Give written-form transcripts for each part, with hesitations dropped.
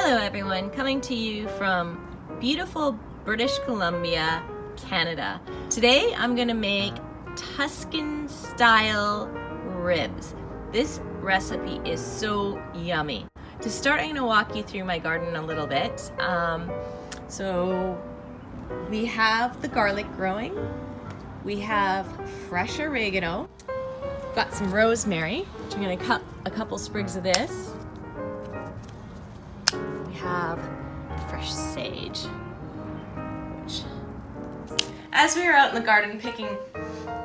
Hello everyone, coming to you from beautiful British Columbia, Canada. Today I'm gonna make Tuscan style ribs. This recipe is so yummy. To start, I'm gonna walk you through my garden a little bit. So we have the garlic growing, we have fresh oregano, got some rosemary, which I'm gonna cut a couple sprigs of this. Have fresh sage, which, as we were out in the garden picking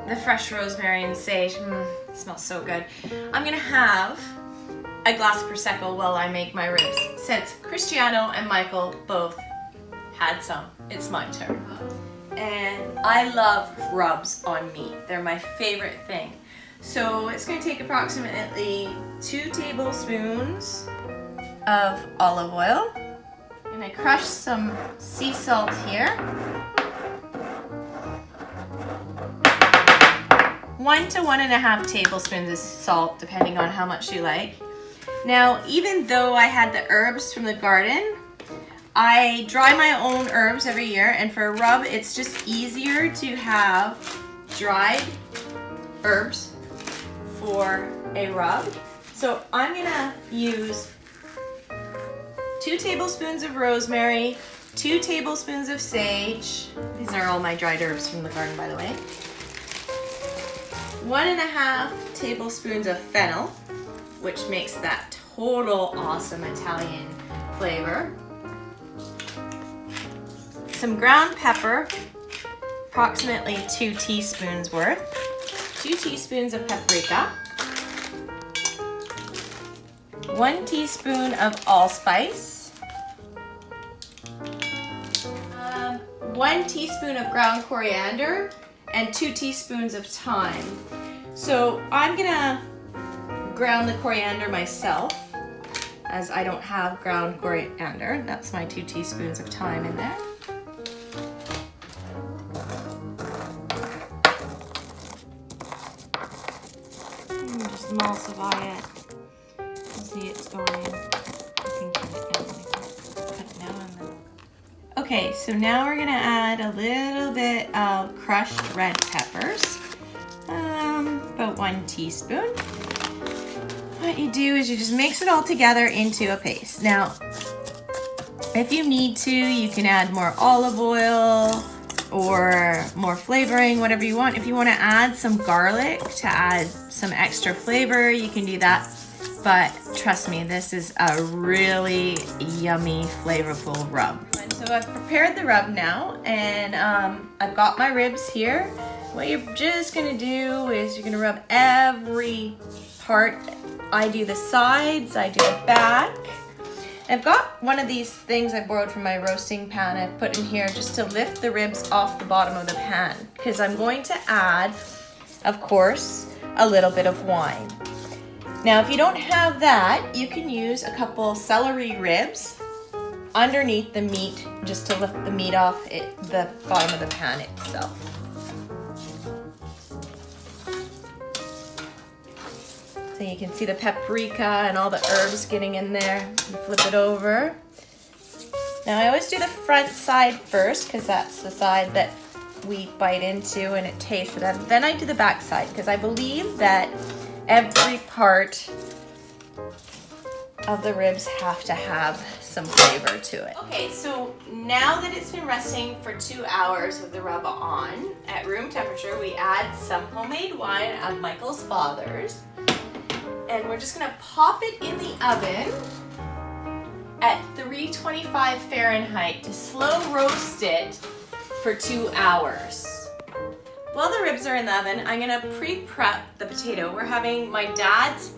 the fresh rosemary and sage, it smells so good. I'm gonna have a glass of Prosecco while I make my ribs. Since Cristiano and Michael both had some, it's my turn. And I love rubs on meat. They're my favorite thing. So it's gonna take approximately 2 tablespoons of olive oil, and I crushed some sea salt here. 1 to 1.5 tablespoons of salt, depending on how much you like. Now, even though I had the herbs from the garden, I dry my own herbs every year, and for a rub, it's just easier to have dried herbs for a rub. So I'm gonna use 2 tablespoons of rosemary, 2 tablespoons of sage. These are all my dried herbs from the garden, by the way. 1.5 tablespoons of fennel, which makes that total awesome Italian flavor. Some ground pepper, approximately 2 teaspoons worth. 2 teaspoons of paprika. 1 teaspoon of allspice. 1 teaspoon of ground coriander and 2 teaspoons of thyme. So I'm gonna ground the coriander myself, as I don't have ground coriander. That's my 2 teaspoons of thyme in there. Just emulsify it. See, it's going. I can cut it down like that. Cut it down and then. Okay, so now we're gonna add a little bit of crushed red peppers, about 1 teaspoon. What you do is you just mix it all together into a paste. Now, if you need to, you can add more olive oil or more flavoring, whatever you want. If you want to add some garlic to add some extra flavor, you can do that. But trust me, this is a really yummy, flavorful rub. And so I've prepared the rub now, and I've got my ribs here. What you're just gonna do is you're gonna rub every part. I do the sides, I do the back. I've got one of these things I borrowed from my roasting pan I've put in here just to lift the ribs off the bottom of the pan, because I'm going to add, of course, a little bit of wine. Now, if you don't have that, you can use a couple celery ribs underneath the meat just to lift the meat off the bottom of the pan itself. So you can see the paprika and all the herbs getting in there. You flip it over. Now, I always do the front side first because that's the side that we bite into and it tastes it. Then I do the back side because I believe that every part of the ribs have to have some flavor to it. Okay, so now that it's been resting for 2 hours with the rub on at room temperature, we add some homemade wine of Michael's father's, and we're just gonna pop it in the oven at 325 Fahrenheit to slow roast it for 2 hours. While the ribs are in the oven, I'm gonna pre-prep the potato. We're having my dad's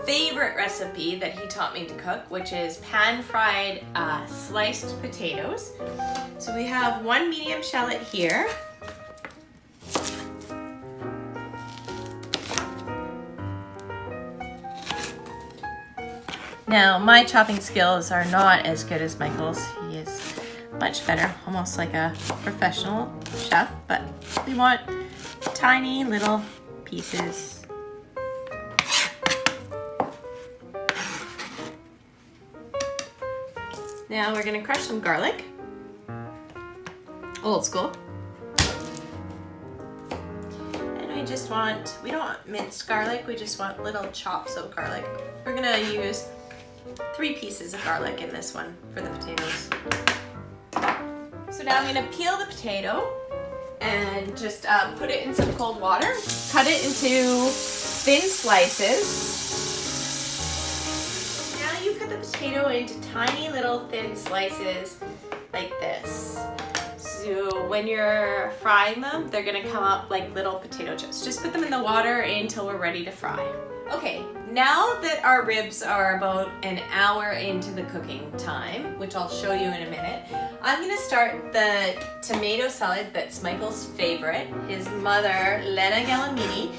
favorite recipe that he taught me to cook, which is pan-fried sliced potatoes. So we have 1 medium shallot here. Now, my chopping skills are not as good as Michael's. He is much better, almost like a professional chef, but we want tiny little pieces. Now we're gonna crush some garlic. Old school. And we don't want minced garlic, we just want little chops of garlic. We're gonna use 3 pieces of garlic in this one for the potatoes. So now I'm gonna peel the potato and just put it in some cold water. Cut it into thin slices. Now you cut the potato into tiny little thin slices like this. So when you're frying them, they're gonna come up like little potato chips. Just put them in the water until we're ready to fry. Okay, now that our ribs are about an hour into the cooking time, which I'll show you in a minute, I'm gonna start the tomato salad that's Michael's favorite. His mother, Lena Galamini,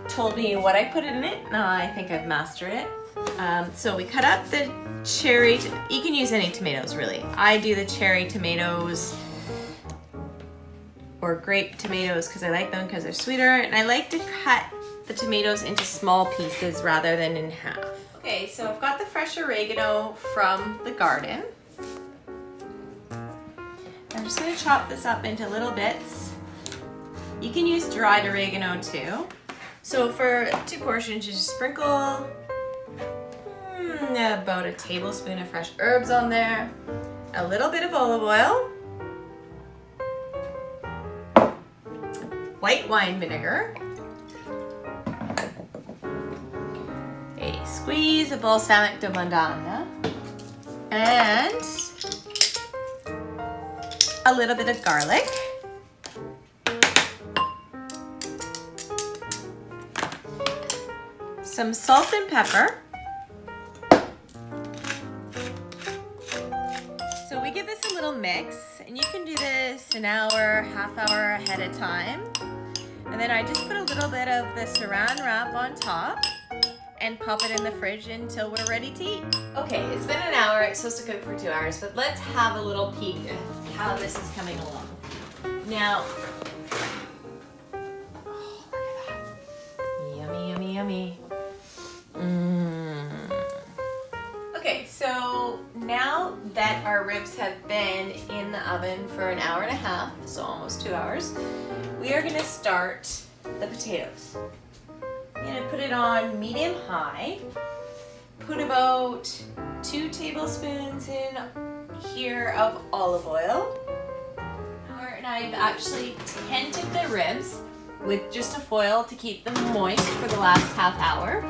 told me what I put in it. Now I think I've mastered it. So we cut up the cherry, you can use any tomatoes really. I do the cherry tomatoes or grape tomatoes because I like them because they're sweeter, and I like to cut the tomatoes into small pieces rather than in half. Okay, so I've got the fresh oregano from the garden. I'm just gonna chop this up into little bits. You can use dried oregano too. So for 2 portions, you just sprinkle about a tablespoon of fresh herbs on there, a little bit of olive oil, white wine vinegar, a squeeze of balsamic de Modena, and a little bit of garlic. Some salt and pepper. So we give this a little mix, and you can do this an hour, half hour ahead of time. And then I just put a little bit of the saran wrap on top and pop it in the fridge until we're ready to eat. Okay, it's been an hour. It's supposed to cook for 2 hours, but let's have a little peek at how this is coming along. Now, oh, look at that. Yummy, yummy, yummy. Okay, so now that our ribs have been in the oven for an hour and a half, so almost 2 hours, we are gonna start the potatoes. I'm gonna put it on medium-high. Put about 2 tablespoons in here of olive oil. And I've actually tented the ribs with just a foil to keep them moist for the last half hour.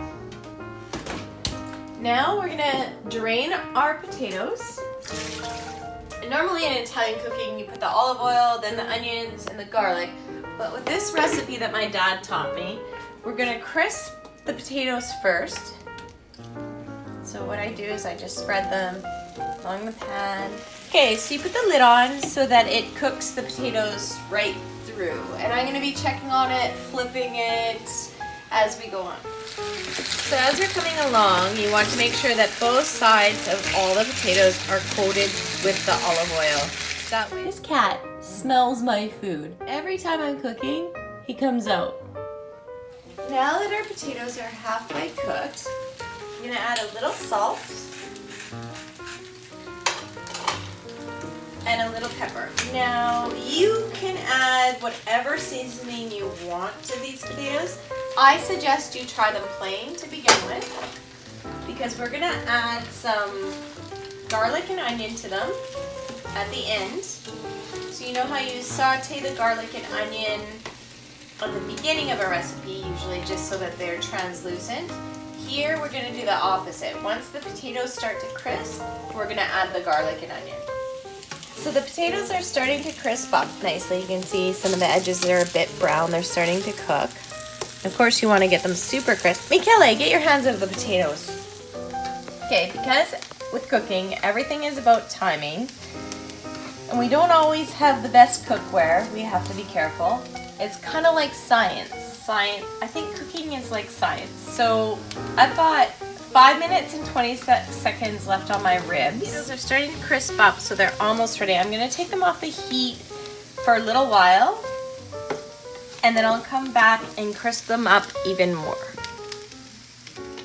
Now we're gonna drain our potatoes. And normally in Italian cooking, you put the olive oil, then the onions and the garlic. But with this recipe that my dad taught me, we're gonna crisp the potatoes first. So what I do is I just spread them along the pan. Okay, so you put the lid on so that it cooks the potatoes right through. And I'm gonna be checking on it, flipping it as we go on. So as you're coming along, you want to make sure that both sides of all the potatoes are coated with the olive oil. That way. This cat smells my food. Every time I'm cooking, he comes out. Now that our potatoes are halfway cooked, I'm gonna add a little salt and a little pepper. Now you can add whatever seasoning you want to these potatoes. I suggest you try them plain to begin with because we're gonna add some garlic and onion to them at the end. So you know how you saute the garlic and onion on the beginning of a recipe, usually just so that they're translucent. Here we're gonna do the opposite. Once the potatoes start to crisp, we're gonna add the garlic and onion. So the potatoes are starting to crisp up nicely. You can see some of the edges that are a bit brown. They're starting to cook. Of course, you want to get them super crisp. Michele, get your hands out of the potatoes. Okay, because with cooking, everything is about timing. And we don't always have the best cookware. We have to be careful. It's kind of like science. I think cooking is like science. So I've got 5 minutes and 20 seconds left on my ribs. Potatoes are starting to crisp up, so they're almost ready. I'm gonna take them off the heat for a little while, and then I'll come back and crisp them up even more.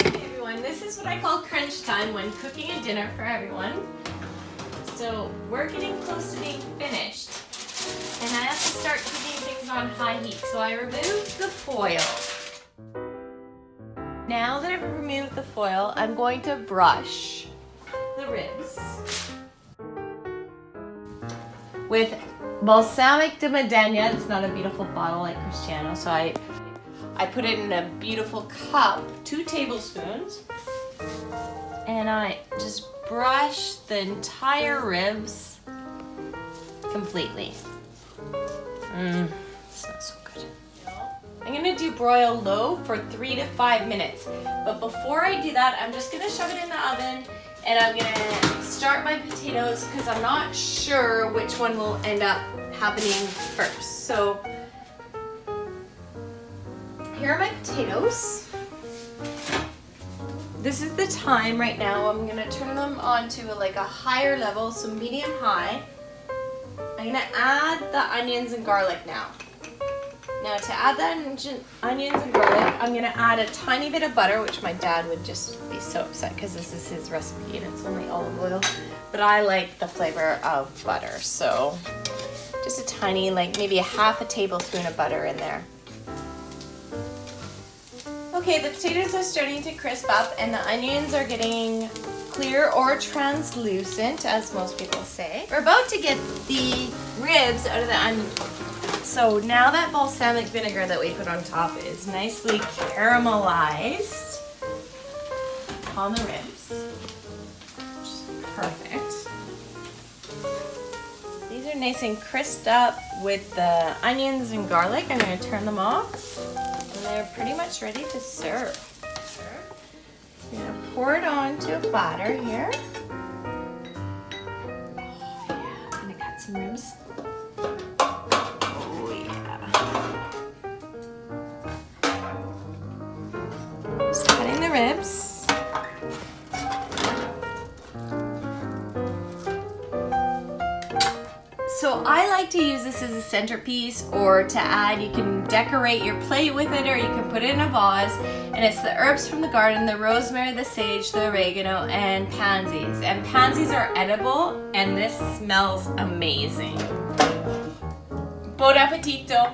Hey everyone, this is what I call crunch time when cooking a dinner for everyone. so we're getting close to being finished. And I have to start keeping things on high heat. So I removed the foil. Now that I've removed the foil, I'm going to brush the ribs with balsamic de Modena. It's not a beautiful bottle like Cristiano, so I put it in a beautiful cup, 2 tablespoons, and I just brush the entire ribs completely. It smells so good. I'm gonna do broil low for 3 to 5 minutes, but before I do that, I'm just gonna shove it in the oven, and I'm gonna start my potatoes because I'm not sure which one will end up happening first. So here are my potatoes. This is the time right now. I'm gonna turn them on to like a higher level, so medium high. I'm gonna add the onions and garlic now. Now to add the onions and garlic, I'm gonna add a tiny bit of butter, which my dad would just be so upset because this is his recipe and it's only olive oil. But I like the flavor of butter, so just a tiny, like maybe a half a tablespoon of butter in there. Okay, the potatoes are starting to crisp up and the onions are getting clear or translucent, as most people say. We're about to get the ribs out of the onion. So now that balsamic vinegar that we put on top is nicely caramelized on the ribs, which is perfect. These are nice and crisped up with the onions and garlic. I'm going to turn them off and they're pretty much ready to serve. I'm going to pour it onto a platter here. Oh yeah, I'm going to cut some ribs. Just cutting the ribs. So I like to use this as a centerpiece or to add. You can decorate your plate with it or you can put it in a vase. And it's the herbs from the garden, the rosemary, the sage, the oregano, and pansies. And pansies are edible and this smells amazing. Buon appetito!